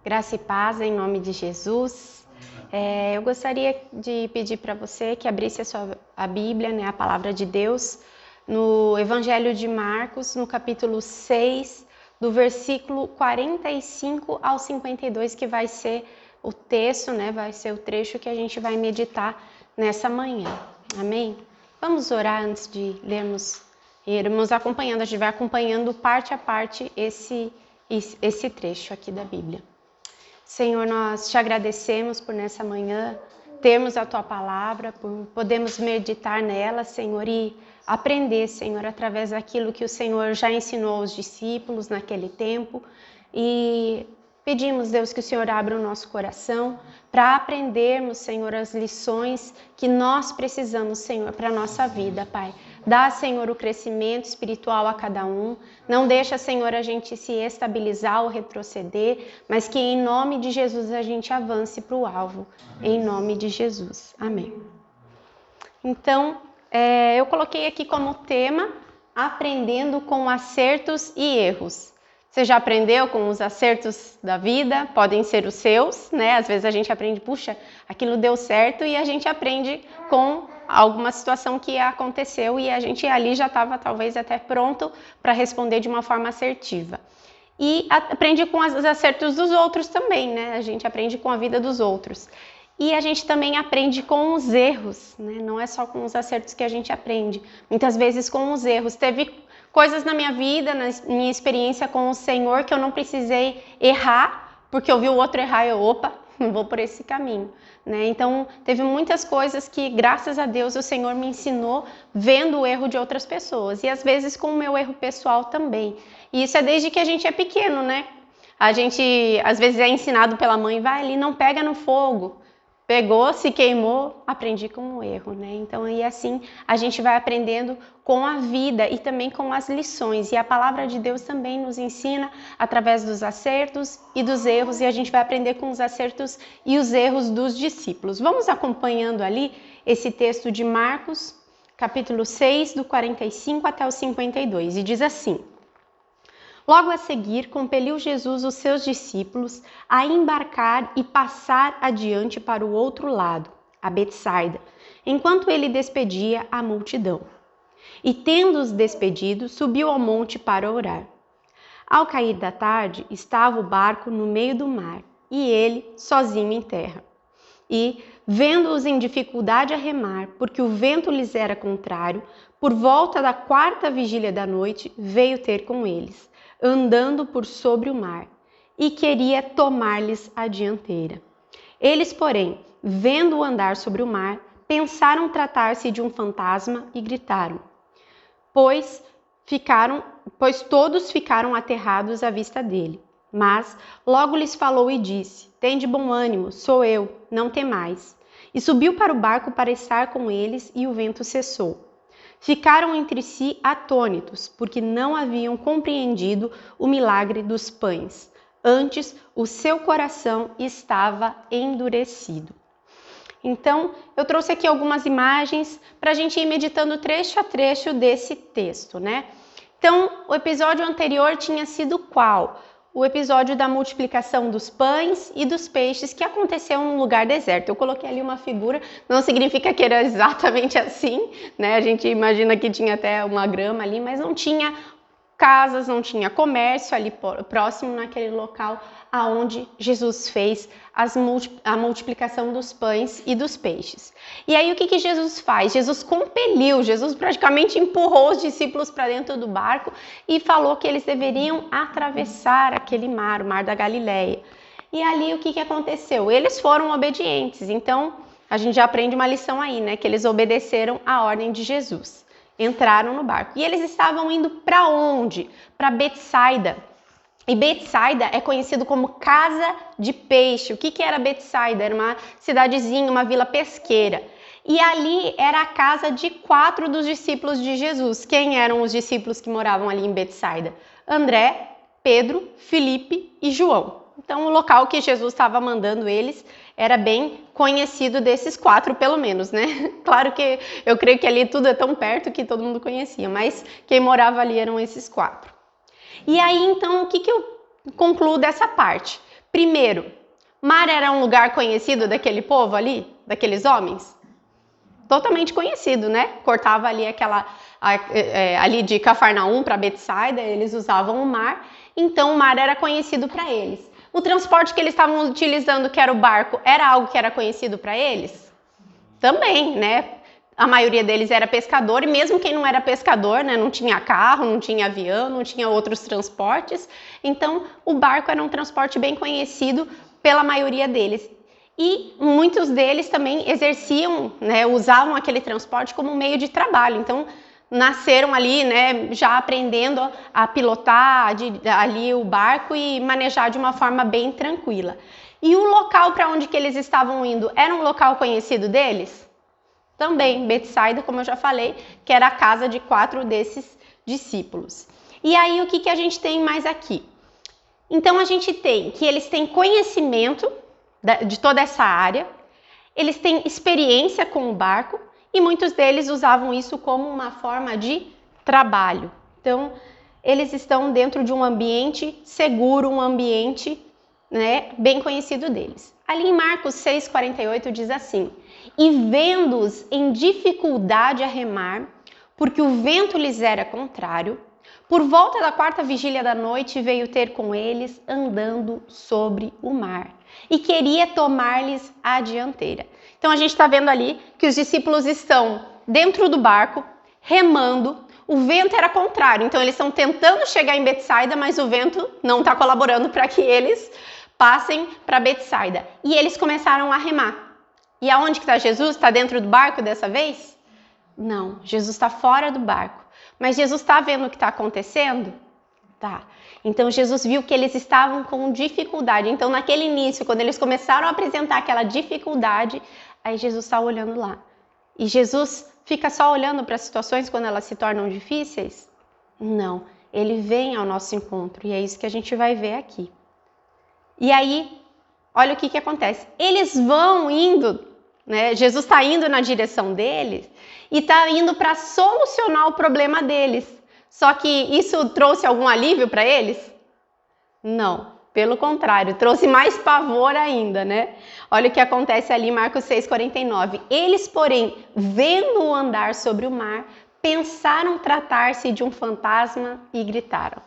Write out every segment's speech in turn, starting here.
Graça e paz em nome de Jesus. Eu gostaria de pedir para você que abrisse a Bíblia, né, a palavra de Deus, no Evangelho de Marcos, no capítulo 6, do versículo 45 ao 52, que vai ser o texto, né, vai ser o trecho que a gente vai meditar nessa manhã. Amém? Vamos orar antes de lermos e irmos acompanhando, a gente vai acompanhando parte a parte esse trecho aqui da Bíblia. Senhor, nós te agradecemos por nessa manhã termos a Tua palavra, por podermos meditar nela, Senhor, e aprender, Senhor, através daquilo que o Senhor já ensinou aos discípulos naquele tempo. E pedimos, Deus, que o Senhor abra o nosso coração para aprendermos, Senhor, as lições que nós precisamos, Senhor, para a nossa vida, Pai. Dá, Senhor, o crescimento espiritual a cada um. Não deixa, Senhor, a gente se estabilizar ou retroceder, mas que em nome de Jesus a gente avance para o alvo. Em nome de Jesus. Amém. Então, eu coloquei aqui como tema aprendendo com acertos e erros. Você já aprendeu com os acertos da vida? Podem ser os seus, né? Às vezes a gente aprende, puxa, aquilo deu certo, e a gente aprende com alguma situação que aconteceu e a gente ali já estava talvez até pronto para responder de uma forma assertiva. E aprende com os acertos dos outros também, né? A gente aprende com a vida dos outros. E a gente também aprende com os erros, né? Não é só com os acertos que a gente aprende. Muitas vezes com os erros. Teve coisas na minha vida, na minha experiência com o Senhor, que eu não precisei errar, porque eu vi o outro errar e eu, opa, não vou por esse caminho, né? Então, teve muitas coisas que, graças a Deus, o Senhor me ensinou vendo o erro de outras pessoas. E às vezes com o meu erro pessoal também. E isso é desde que a gente é pequeno, né? A gente, às vezes, é ensinado pela mãe, vai ali, não pega no fogo. Pegou, se queimou, aprendi com um erro, né? Então, e assim a gente vai aprendendo com a vida e também com as lições. E a palavra de Deus também nos ensina através dos acertos e dos erros, e a gente vai aprender com os acertos e os erros dos discípulos. Vamos acompanhando ali esse texto de Marcos, capítulo 6, do 45 até o 52, e diz assim: Logo a seguir, compeliu Jesus os seus discípulos a embarcar e passar adiante para o outro lado, a Betsaida, enquanto ele despedia a multidão. E tendo-os despedido, subiu ao monte para orar. Ao cair da tarde, estava o barco no meio do mar, e ele sozinho em terra. E, vendo-os em dificuldade a remar, porque o vento lhes era contrário, por volta da 4ª vigília da noite, veio ter com eles, andando por sobre o mar, e queria tomar-lhes a dianteira. Eles, porém, vendo-o andar sobre o mar, pensaram tratar-se de um fantasma e gritaram, pois todos ficaram aterrados à vista dele. Mas logo lhes falou e disse, tende bom ânimo, sou eu, não temais. E subiu para o barco para estar com eles, e o vento cessou. Ficaram entre si atônitos, porque não haviam compreendido o milagre dos pães. Antes, o seu coração estava endurecido. Então, eu trouxe aqui algumas imagens para a gente ir meditando trecho a trecho desse texto, né? Então, o episódio anterior tinha sido qual? O episódio da multiplicação dos pães e dos peixes, que aconteceu num lugar deserto. Eu coloquei ali uma figura, não significa que era exatamente assim, né? A gente imagina que tinha até uma grama ali, mas não tinha casas, não tinha comércio ali próximo naquele local aonde Jesus fez a multiplicação dos pães e dos peixes. E aí o que Jesus faz? Jesus compeliu, Jesus praticamente empurrou os discípulos para dentro do barco e falou que eles deveriam atravessar aquele mar, o mar da Galileia. E ali o que aconteceu? Eles foram obedientes, então a gente já aprende uma lição aí, né? Que eles obedeceram a ordem de Jesus. Entraram no barco. E eles estavam indo para onde? Para Betsaida. E Betsaida é conhecido como Casa de Peixe. O que era Betsaida? Era uma cidadezinha, uma vila pesqueira. E ali era a casa de 4 dos discípulos de Jesus. Quem eram os discípulos que moravam ali em Betsaida? André, Pedro, Filipe e João. Então, o local que Jesus estava mandando eles era bem conhecido desses 4, pelo menos, né? Claro que eu creio que ali tudo é tão perto que todo mundo conhecia, mas quem morava ali eram esses 4. E aí, então, o que eu concluo dessa parte? Primeiro, mar era um lugar conhecido daquele povo ali, daqueles homens? Totalmente conhecido, né? Cortava ali ali de Cafarnaum para Betsaida, eles usavam o mar, então o mar era conhecido para eles. O transporte que eles estavam utilizando, que era o barco, era algo que era conhecido para eles? Também, né? A maioria deles era pescador, e mesmo quem não era pescador, né, não tinha carro, não tinha avião, não tinha outros transportes, então o barco era um transporte bem conhecido pela maioria deles. E muitos deles também exerciam, né, usavam aquele transporte como meio de trabalho. Então, nasceram ali, né, já aprendendo a pilotar ali o barco e manejar de uma forma bem tranquila. E o local para onde que eles estavam indo era um local conhecido deles? Também, Betsaida, como eu já falei, que era a casa de 4 desses discípulos. E aí, o que a gente tem mais aqui? Então, a gente tem que eles têm conhecimento de toda essa área, eles têm experiência com o barco e muitos deles usavam isso como uma forma de trabalho. Então, eles estão dentro de um ambiente seguro, um ambiente, né, bem conhecido deles. Ali em Marcos 6,48 diz assim: e vendo-os em dificuldade a remar, porque o vento lhes era contrário, por volta da 4ª vigília da noite veio ter com eles andando sobre o mar e queria tomar-lhes a dianteira. Então a gente está vendo ali que os discípulos estão dentro do barco, remando, o vento era contrário, então eles estão tentando chegar em Betsaida, mas o vento não está colaborando para que eles passem para Betsaida. E eles começaram a remar. E aonde que está Jesus? Está dentro do barco dessa vez? Não, Jesus está fora do barco. Mas Jesus está vendo o que está acontecendo? Tá. Então Jesus viu que eles estavam com dificuldade. Então naquele início, quando eles começaram a apresentar aquela dificuldade, aí Jesus está olhando lá. E Jesus fica só olhando para as situações quando elas se tornam difíceis? Não, ele vem ao nosso encontro e é isso que a gente vai ver aqui. E aí, olha o que acontece. Eles vão indo, né? Jesus está indo na direção deles e está indo para solucionar o problema deles. Só que isso trouxe algum alívio para eles? Não, pelo contrário, trouxe mais pavor ainda, né? Olha o que acontece ali em Marcos 6,49. Eles, porém, vendo-o andar sobre o mar, pensaram tratar-se de um fantasma e gritaram.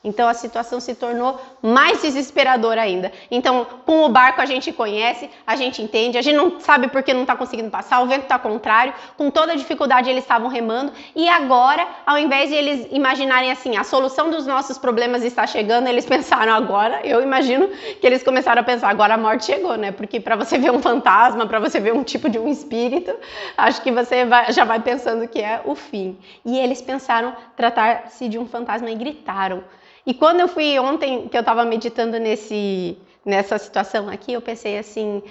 Então a situação se tornou mais desesperadora ainda. Então, com o barco a gente conhece, a gente entende, a gente não sabe por que não está conseguindo passar, o vento está contrário, com toda a dificuldade eles estavam remando, e agora, ao invés de eles imaginarem assim, a solução dos nossos problemas está chegando, eles pensaram agora, eu imagino que eles começaram a pensar, agora a morte chegou, né? Porque para você ver um fantasma, para você ver um tipo de um espírito, acho que você já vai pensando que é o fim. E eles pensaram tratar-se de um fantasma e gritaram. E quando eu fui ontem, que eu estava meditando nessa situação aqui, eu pensei assim,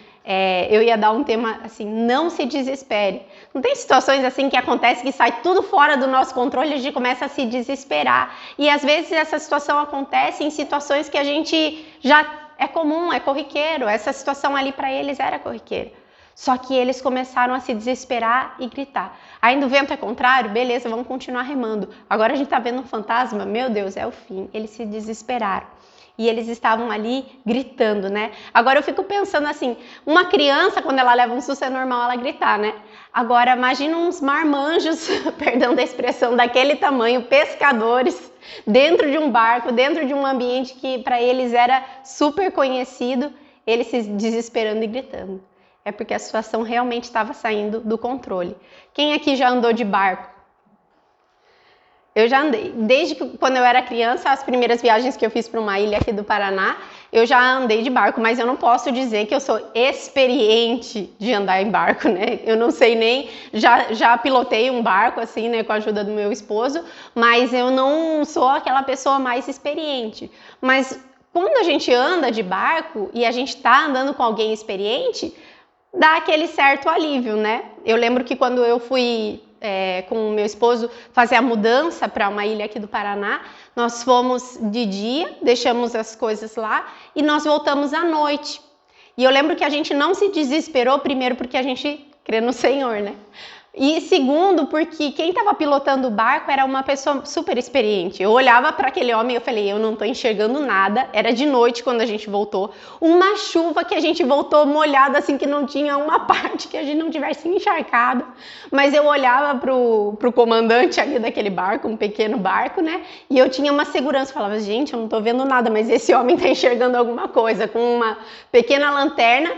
eu ia dar um tema assim, não se desespere. Não tem situações assim que acontece que sai tudo fora do nosso controle e a gente começa a se desesperar. E às vezes essa situação acontece em situações que a gente já é comum, é corriqueiro. Essa situação ali para eles era corriqueira. Só que eles começaram a se desesperar e gritar. Ainda o vento é contrário? Beleza, vamos continuar remando. Agora a gente está vendo um fantasma? Meu Deus, é o fim. Eles se desesperaram. E eles estavam ali gritando, né? Agora eu fico pensando assim, uma criança, quando ela leva um susto, é normal ela gritar, né? Agora imagina uns marmanjos, perdão da expressão, daquele tamanho, pescadores, dentro de um barco, dentro de um ambiente que para eles era super conhecido, eles se desesperando e gritando. É porque a situação realmente estava saindo do controle. Quem aqui já andou de barco? Eu já andei. Desde que quando eu era criança, as primeiras viagens que eu fiz para uma ilha aqui do Paraná, eu já andei de barco, mas eu não posso dizer que eu sou experiente de andar em barco, né? Eu não sei nem, já pilotei um barco assim, né, com a ajuda do meu esposo, mas eu não sou aquela pessoa mais experiente. Mas quando a gente anda de barco e a gente está andando com alguém experiente, dá aquele certo alívio, né? Eu lembro que quando eu fui com o meu esposo fazer a mudança para uma ilha aqui do Paraná, nós fomos de dia, deixamos as coisas lá e nós voltamos à noite. E eu lembro que a gente não se desesperou, primeiro porque a gente crê no Senhor, né? E segundo, porque quem estava pilotando o barco era uma pessoa super experiente. Eu olhava para aquele homem e eu falei, eu não estou enxergando nada. Era de noite quando a gente voltou. Uma chuva que a gente voltou molhada, assim, que não tinha uma parte que a gente não tivesse encharcado. Mas eu olhava pro comandante ali daquele barco, um pequeno barco, né? E eu tinha uma segurança. Falava, gente, eu não estou vendo nada, mas esse homem está enxergando alguma coisa. Com uma pequena lanterna,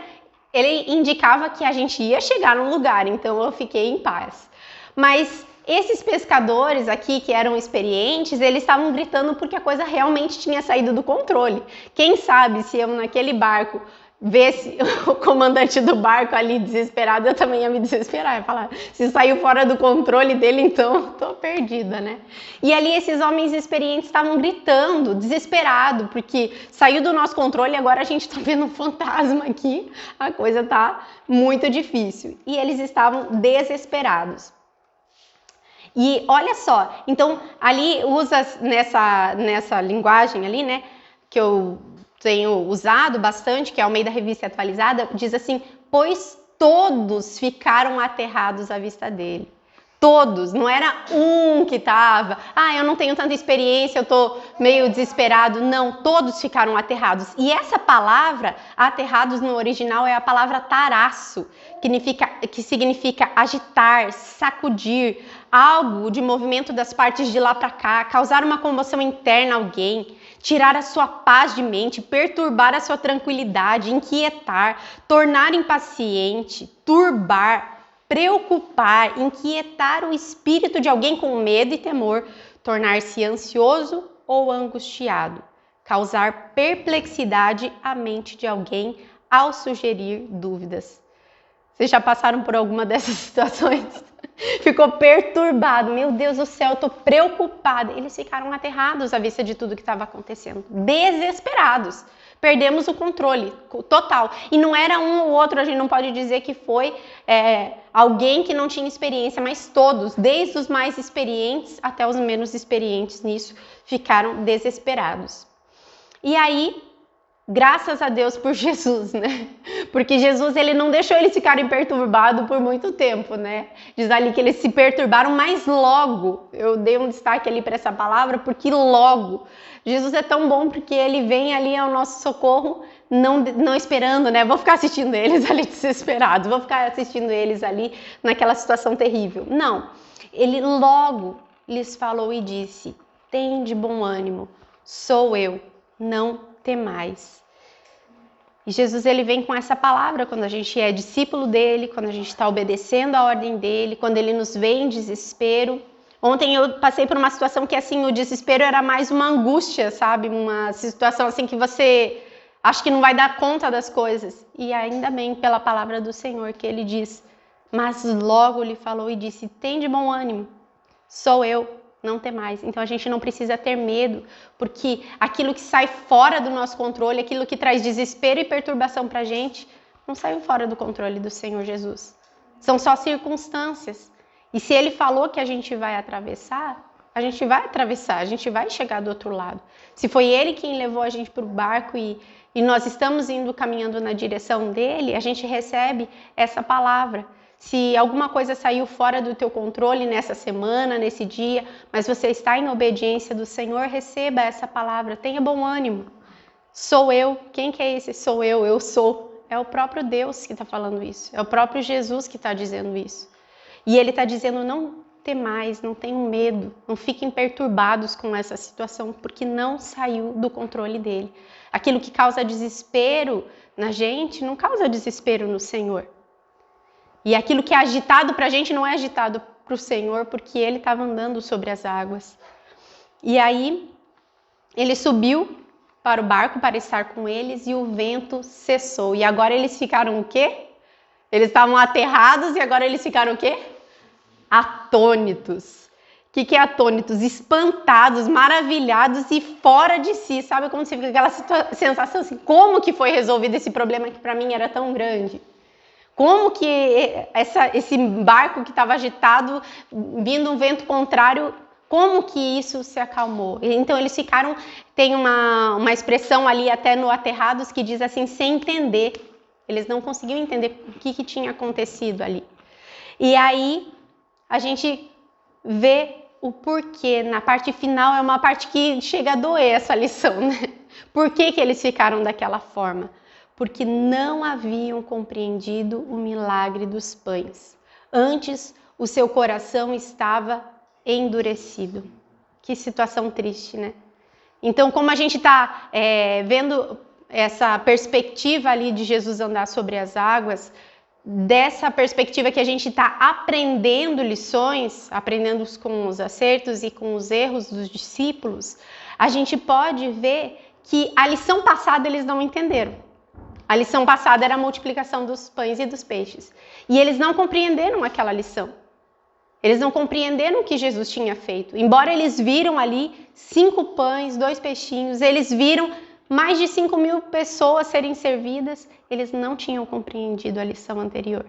ele indicava que a gente ia chegar num lugar, então eu fiquei em paz. Mas esses pescadores aqui, que eram experientes, eles estavam gritando porque a coisa realmente tinha saído do controle. Quem sabe se eu naquele barco vesse o comandante do barco ali desesperado, eu também ia me desesperar, ia falar, se saiu fora do controle dele, então tô perdida, né? E ali esses homens experientes estavam gritando, desesperado, porque saiu do nosso controle e agora a gente tá vendo um fantasma aqui, a coisa tá muito difícil. E eles estavam desesperados. E olha só, então ali usa nessa linguagem ali, né, que eu tenho usado bastante, que é ao meio da revista atualizada, diz assim, pois todos ficaram aterrados à vista dele. Todos, não era um que estava, eu não tenho tanta experiência, eu tô meio desesperado. Não, todos ficaram aterrados. E essa palavra, aterrados no original, é a palavra taraço, que significa agitar, sacudir, algo de movimento das partes de lá para cá, causar uma comoção interna a alguém, tirar a sua paz de mente, perturbar a sua tranquilidade, inquietar, tornar impaciente, turbar, preocupar, inquietar o espírito de alguém com medo e temor, tornar-se ansioso ou angustiado, causar perplexidade à mente de alguém ao sugerir dúvidas. Vocês já passaram por alguma dessas situações? Ficou perturbado, meu Deus do céu, eu tô preocupada. Eles ficaram aterrados à vista de tudo que estava acontecendo, desesperados. Perdemos o controle total. E não era um ou outro, a gente não pode dizer que foi alguém que não tinha experiência, mas todos, desde os mais experientes até os menos experientes nisso, ficaram desesperados. E aí, graças a Deus por Jesus, né? Porque Jesus, ele não deixou eles ficarem perturbados por muito tempo, né? Diz ali que eles se perturbaram, mas logo, eu dei um destaque ali para essa palavra, porque logo, Jesus é tão bom porque ele vem ali ao nosso socorro, não esperando, né? Vou ficar assistindo eles ali desesperados, vou ficar assistindo eles ali naquela situação terrível. Não, ele logo lhes falou e disse, tem de bom ânimo, sou eu, não temais. E Jesus, ele vem com essa palavra quando a gente é discípulo dele, quando a gente está obedecendo a ordem dele, quando ele nos vê em desespero. Ontem eu passei por uma situação que assim, o desespero era mais uma angústia, sabe? Uma situação assim que você acha que não vai dar conta das coisas. E ainda bem pela palavra do Senhor que ele diz, mas logo lhe falou e disse, tem de bom ânimo, sou eu, não temais. Então a gente não precisa ter medo, porque aquilo que sai fora do nosso controle, aquilo que traz desespero e perturbação pra gente, não saiu fora do controle do Senhor Jesus. São só circunstâncias. E se ele falou que a gente vai atravessar, a gente vai atravessar, a gente vai chegar do outro lado. Se foi ele quem levou a gente pro barco e nós estamos caminhando na direção dele, a gente recebe essa palavra. Se alguma coisa saiu fora do teu controle nessa semana, nesse dia, mas você está em obediência do Senhor, receba essa palavra, tenha bom ânimo. Sou eu, quem que é esse? Sou eu sou. É o próprio Deus que está falando isso, é o próprio Jesus que está dizendo isso. E ele está dizendo, não temais, não tenham medo, não fiquem perturbados com essa situação, porque não saiu do controle dele. Aquilo que causa desespero na gente, não causa desespero no Senhor. E aquilo que é agitado para a gente não é agitado para o Senhor, porque ele estava andando sobre as águas. E aí, ele subiu para o barco para estar com eles e o vento cessou. E agora eles ficaram o quê? Eles estavam aterrados e agora eles ficaram o quê? Atônitos. O que é atônitos? Espantados, maravilhados e fora de si. Sabe como você fica aquela sensação assim? Como que foi resolvido esse problema que para mim era tão grande? Como que esse barco que estava agitado, vindo um vento contrário, como que isso se acalmou? Então eles ficaram, tem uma expressão ali até no Aterrados que diz assim, sem entender. Eles não conseguiam entender o que tinha acontecido ali. E aí a gente vê o porquê. Na parte final é uma parte que chega a doer essa lição, né? Por que eles ficaram daquela forma? Porque não haviam compreendido o milagre dos pães. Antes, o seu coração estava endurecido. Que situação triste, né? Então, como a gente está vendo essa perspectiva ali de Jesus andar sobre as águas, dessa perspectiva que a gente está aprendendo lições, aprendendo com os acertos e com os erros dos discípulos, a gente pode ver que a lição passada eles não entenderam. A lição passada era a multiplicação dos pães e dos peixes. E eles não compreenderam aquela lição. Eles não compreenderam o que Jesus tinha feito. Embora eles viram ali 5 pães, 2 peixinhos, eles viram mais de 5.000 pessoas serem servidas, eles não tinham compreendido a lição anterior.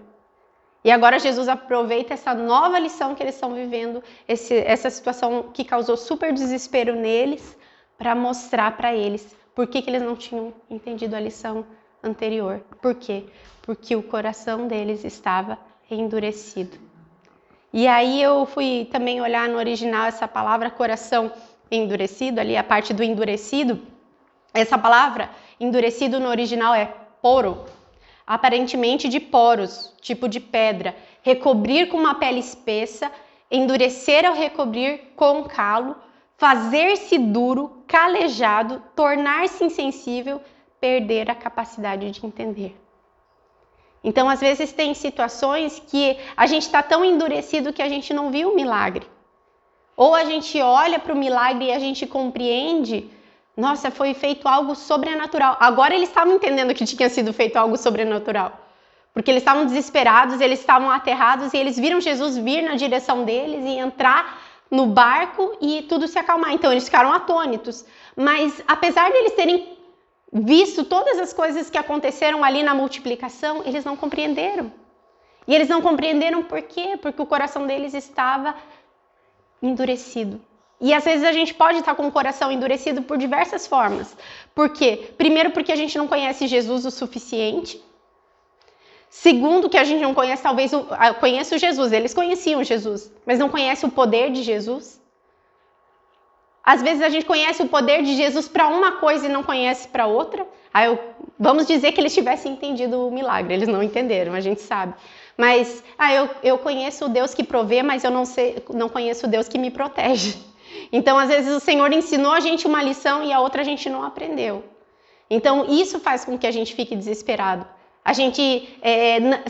E agora Jesus aproveita essa nova lição que eles estão vivendo, essa situação que causou super desespero neles, para mostrar para eles por que eles não tinham entendido a lição anterior. Por quê? Porque o coração deles estava endurecido. E aí eu fui também olhar no original essa palavra coração endurecido, ali a parte do endurecido. Essa palavra endurecido no original é poro, aparentemente de poros, tipo de pedra. Recobrir com uma pele espessa, endurecer ao recobrir com calo, fazer-se duro, calejado, tornar-se insensível, perder a capacidade de entender. Então, às vezes, tem situações que a gente está tão endurecido que a gente não viu o milagre. Ou a gente olha para o milagre e a gente compreende, nossa, foi feito algo sobrenatural. Agora eles estavam entendendo que tinha sido feito algo sobrenatural. Porque eles estavam desesperados, eles estavam aterrados e eles viram Jesus vir na direção deles e entrar no barco e tudo se acalmar. Então, eles ficaram atônitos. Mas, apesar de eles terem visto todas as coisas que aconteceram ali na multiplicação, eles não compreenderam. E eles não compreenderam por quê? Porque o coração deles estava endurecido. E às vezes a gente pode estar com o coração endurecido por diversas formas. Por quê? Primeiro, porque a gente não conhece Jesus o suficiente. Segundo, que a gente não conhece, talvez, conhece o Jesus. Eles conheciam Jesus, mas não conhece o poder de Jesus. Às vezes a gente conhece o poder de Jesus para uma coisa e não conhece para outra. Vamos dizer que eles tivessem entendido o milagre, eles não entenderam, a gente sabe. Mas eu conheço o Deus que provê, mas eu não conheço o Deus que me protege. Então, às vezes, o Senhor ensinou a gente uma lição e a outra a gente não aprendeu. Então, isso faz com que a gente fique desesperado. A gente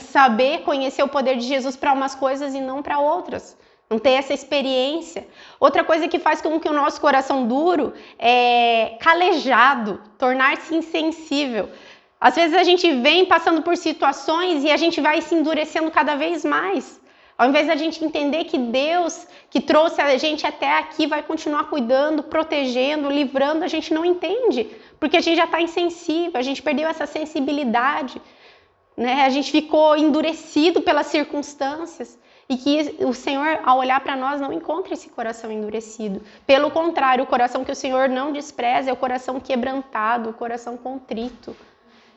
saber conhecer o poder de Jesus para umas coisas e não para outras. Não ter essa experiência. Outra coisa que faz com que o nosso coração duro é calejado, tornar-se insensível. Às vezes a gente vem passando por situações e a gente vai se endurecendo cada vez mais. Ao invés da gente entender que Deus, que trouxe a gente até aqui, vai continuar cuidando, protegendo, livrando, a gente não entende. Porque a gente já está insensível, a gente perdeu essa sensibilidade, né? A gente ficou endurecido pelas circunstâncias. E que o Senhor, ao olhar para nós, não encontra esse coração endurecido. Pelo contrário, o coração que o Senhor não despreza é o coração quebrantado, o coração contrito.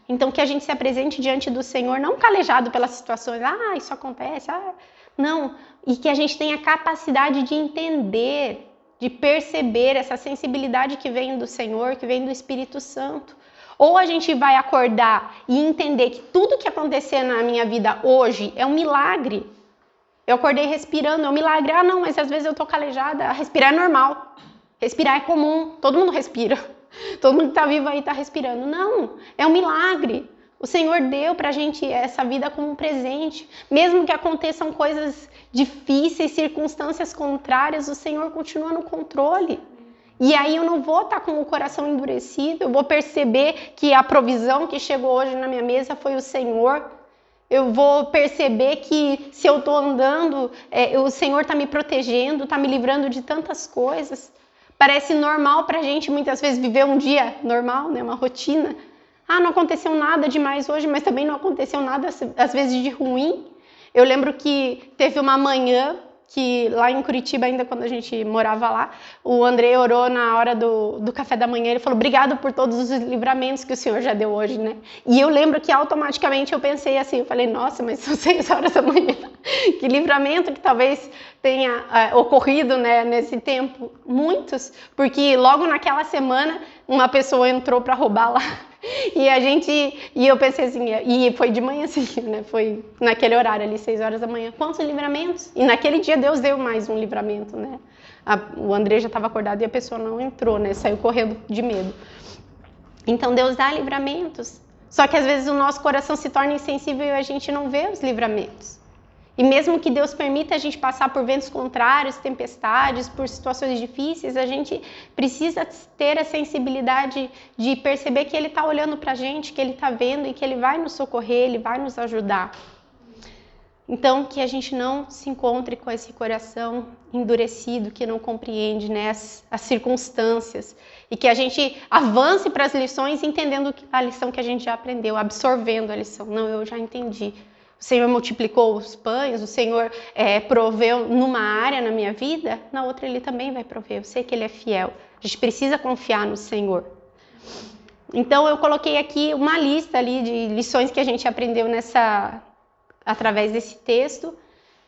Então, que a gente se apresente diante do Senhor, não calejado pelas situações, isso acontece, não. E que a gente tenha capacidade de entender, de perceber essa sensibilidade que vem do Senhor, que vem do Espírito Santo. Ou a gente vai acordar e entender que tudo que acontecer na minha vida hoje é um milagre. Eu acordei respirando, é um milagre. Não, mas às vezes eu tô calejada. Respirar é normal. Respirar é comum. Todo mundo respira. Todo mundo que tá vivo aí tá respirando. Não, é um milagre. O Senhor deu pra gente essa vida como um presente. Mesmo que aconteçam coisas difíceis, circunstâncias contrárias, o Senhor continua no controle. E aí eu não vou estar com o coração endurecido. Eu vou perceber que a provisão que chegou hoje na minha mesa foi o Senhor. Eu vou perceber que se eu estou andando, o Senhor está me protegendo, está me livrando de tantas coisas. Parece normal para a gente muitas vezes viver um dia normal, né? Uma rotina. Não aconteceu nada demais hoje, mas também não aconteceu nada às vezes de ruim. Eu lembro que teve uma manhã que lá em Curitiba, ainda quando a gente morava lá, o André orou na hora do café da manhã, ele falou, obrigado por todos os livramentos que o Senhor já deu hoje, né? E eu lembro que automaticamente eu pensei assim, eu falei, nossa, mas são 6 horas da manhã, que livramento que talvez tenha ocorrido, né, nesse tempo. Muitos, porque logo naquela semana uma pessoa entrou para roubar lá. E eu pensei assim, e foi de manhã assim, né? Foi naquele horário ali, 6 horas da manhã. Quantos livramentos? E naquele dia Deus deu mais um livramento, né? O André já estava acordado e a pessoa não entrou, né? Saiu correndo de medo. Então Deus dá livramentos. Só que às vezes o nosso coração se torna insensível e a gente não vê os livramentos. E mesmo que Deus permita a gente passar por ventos contrários, tempestades, por situações difíceis, a gente precisa ter a sensibilidade de perceber que Ele está olhando para a gente, que Ele está vendo e que Ele vai nos socorrer, Ele vai nos ajudar. Então, que a gente não se encontre com esse coração endurecido, que não compreende, né, as circunstâncias, e que a gente avance para as lições entendendo a lição que a gente já aprendeu, absorvendo a lição. Não, eu já entendi. O Senhor multiplicou os pães, o Senhor proveu numa área na minha vida, na outra Ele também vai prover. Eu sei que Ele é fiel. A gente precisa confiar no Senhor. Então eu coloquei aqui uma lista ali de lições que a gente aprendeu através desse texto.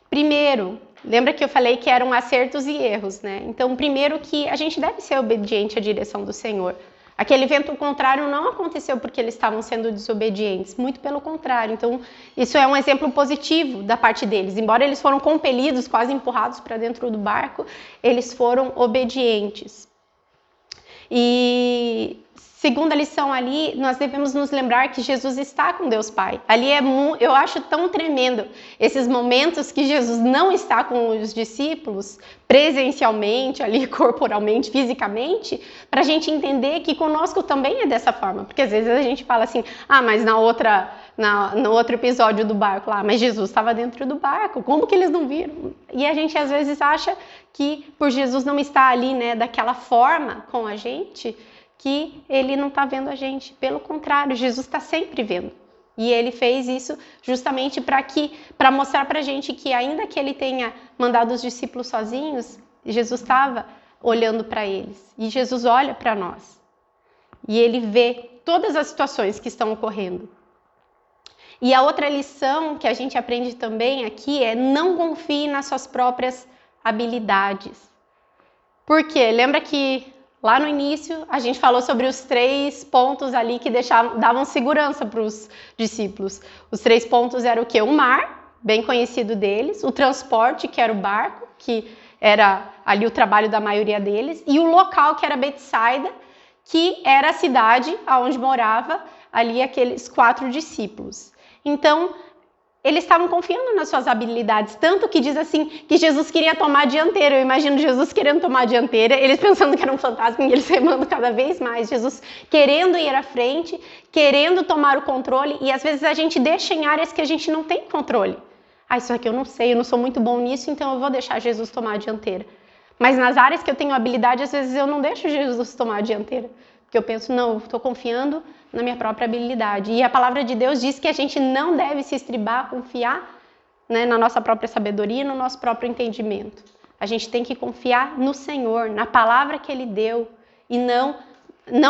Primeiro, lembra que eu falei que eram acertos e erros, né? Então, primeiro que a gente deve ser obediente à direção do Senhor. Aquele vento contrário não aconteceu porque eles estavam sendo desobedientes, muito pelo contrário. Então, isso é um exemplo positivo da parte deles. Embora eles foram compelidos, quase empurrados para dentro do barco, eles foram obedientes. E segunda lição ali, nós devemos nos lembrar que Jesus está com Deus Pai. Ali eu acho tão tremendo esses momentos que Jesus não está com os discípulos presencialmente, ali corporalmente, fisicamente, para a gente entender que conosco também é dessa forma. Porque às vezes a gente fala assim, mas no outro episódio do barco lá, mas Jesus estava dentro do barco, como que eles não viram? E a gente às vezes acha que por Jesus não estar ali, né, daquela forma com a gente, que Ele não está vendo a gente. Pelo contrário, Jesus está sempre vendo. E Ele fez isso justamente para mostrar para a gente que ainda que Ele tenha mandado os discípulos sozinhos, Jesus estava olhando para eles. E Jesus olha para nós. E Ele vê todas as situações que estão ocorrendo. E a outra lição que a gente aprende também aqui é não confie nas suas próprias habilidades. Por quê? Lembra que lá no início, a gente falou sobre os 3 pontos ali que davam segurança para os discípulos. Os 3 pontos eram o quê? O mar, bem conhecido deles, o transporte, que era o barco, que era ali o trabalho da maioria deles, e o local, que era Betsaida, que era a cidade onde morava ali aqueles 4 discípulos. Então, eles estavam confiando nas suas habilidades, tanto que diz assim, que Jesus queria tomar a dianteira. Eu imagino Jesus querendo tomar a dianteira, eles pensando que era um fantasma e eles remando cada vez mais. Jesus querendo ir à frente, querendo tomar o controle, e às vezes a gente deixa em áreas que a gente não tem controle. Isso aqui eu não sei, eu não sou muito bom nisso, então eu vou deixar Jesus tomar a dianteira. Mas nas áreas que eu tenho habilidade, às vezes eu não deixo Jesus tomar a dianteira. Porque eu penso, não, eu estou confiando na minha própria habilidade. E a palavra de Deus diz que a gente não deve se estribar, confiar, né, na nossa própria sabedoria e no nosso próprio entendimento. A gente tem que confiar no Senhor, na palavra que Ele deu. E não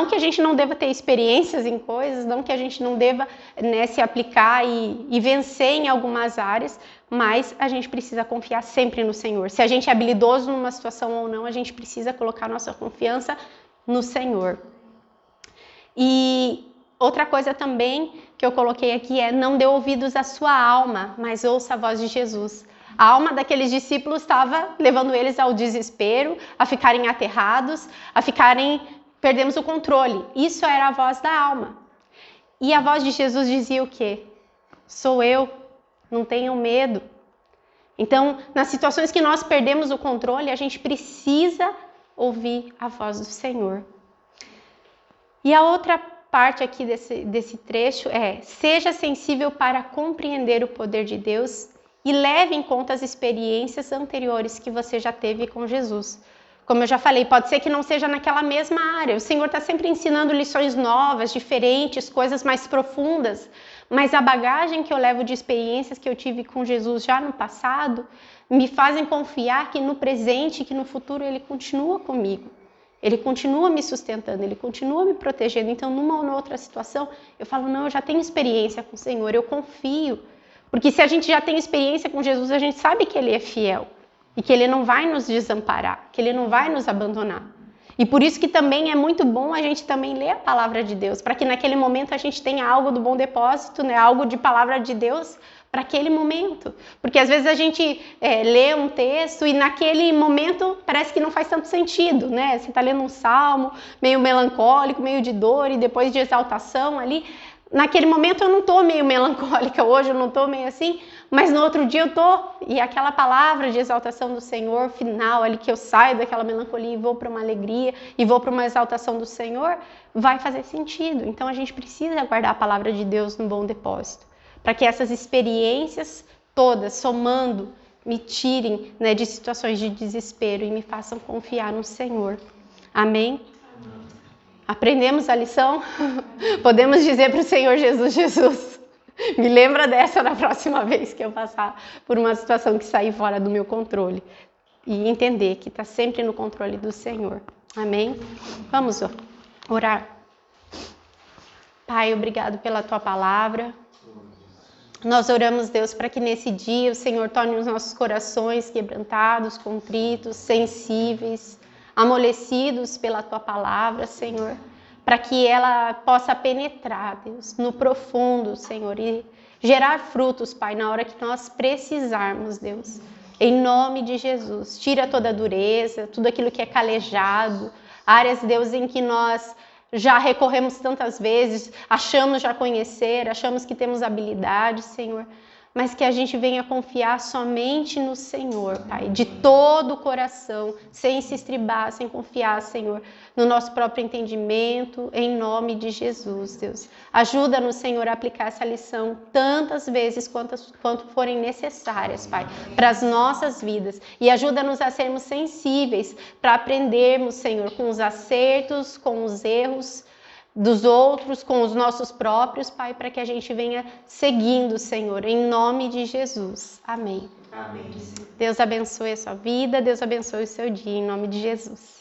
que a gente não deva ter experiências em coisas, não que a gente não deva, né, se aplicar e vencer em algumas áreas, mas a gente precisa confiar sempre no Senhor. Se a gente é habilidoso numa situação ou não, a gente precisa colocar nossa confiança no Senhor. E outra coisa também que eu coloquei aqui é: não dê ouvidos à sua alma, mas ouça a voz de Jesus. A alma daqueles discípulos estava levando eles ao desespero, a ficarem aterrados, perdemos o controle. Isso era a voz da alma. E a voz de Jesus dizia o quê? Sou eu, não tenham medo. Então, nas situações que nós perdemos o controle, a gente precisa ouvir a voz do Senhor. E a outra parte aqui desse trecho é: seja sensível para compreender o poder de Deus e leve em conta as experiências anteriores que você já teve com Jesus. Como eu já falei, pode ser que não seja naquela mesma área. O Senhor está sempre ensinando lições novas, diferentes, coisas mais profundas. mas a bagagem que eu levo de experiências que eu tive com Jesus já no passado me fazem confiar que no presente, que no futuro Ele continua comigo. Ele continua me sustentando, Ele continua me protegendo. Então, numa ou outra situação, eu falo, não, eu já tenho experiência com o Senhor, eu confio. Porque se a gente já tem experiência com Jesus, a gente sabe que Ele é fiel. E que Ele não vai nos desamparar, que Ele não vai nos abandonar. E por isso que também é muito bom a gente também ler a palavra de Deus, para que naquele momento a gente tenha algo do bom depósito, né? Algo de palavra de Deus para aquele momento. Porque às vezes a gente lê um texto e naquele momento parece que não faz tanto sentido, né? Você está lendo um salmo meio melancólico, meio de dor e depois de exaltação ali. Naquele momento eu não estou meio melancólica hoje, eu não estou meio assim, mas no outro dia eu estou. E aquela palavra de exaltação do Senhor final, ali que eu saio daquela melancolia e vou para uma alegria e vou para uma exaltação do Senhor, vai fazer sentido. Então a gente precisa guardar a palavra de Deus no bom depósito, para que essas experiências todas, somando, me tirem, né, de situações de desespero e me façam confiar no Senhor. Amém? Aprendemos a lição? Podemos dizer para o Senhor Jesus, Jesus, me lembra dessa na próxima vez que eu passar por uma situação que sair fora do meu controle. E entender que está sempre no controle do Senhor. Amém? Vamos orar. Pai, obrigado pela Tua palavra. Nós oramos, Deus, para que nesse dia o Senhor torne os nossos corações quebrantados, contritos, sensíveis, amolecidos pela Tua palavra, Senhor, para que ela possa penetrar, Deus, no profundo, Senhor, e gerar frutos, Pai, na hora que nós precisarmos, Deus. Em nome de Jesus, tira toda a dureza, tudo aquilo que é calejado, áreas, Deus, em que nós já recorremos tantas vezes, achamos já conhecer, achamos que temos habilidade, Senhor, mas que a gente venha confiar somente no Senhor, Pai, de todo o coração, sem se estribar, sem confiar, Senhor, no nosso próprio entendimento, em nome de Jesus, Deus. Ajuda-nos, Senhor, a aplicar essa lição tantas vezes quanto forem necessárias, Pai, para as nossas vidas. E ajuda-nos a sermos sensíveis para aprendermos, Senhor, com os acertos, com os erros dos outros, com os nossos próprios, Pai, para que a gente venha seguindo, Senhor, em nome de Jesus. Amém. Amém. Deus abençoe a sua vida, Deus abençoe o seu dia, em nome de Jesus.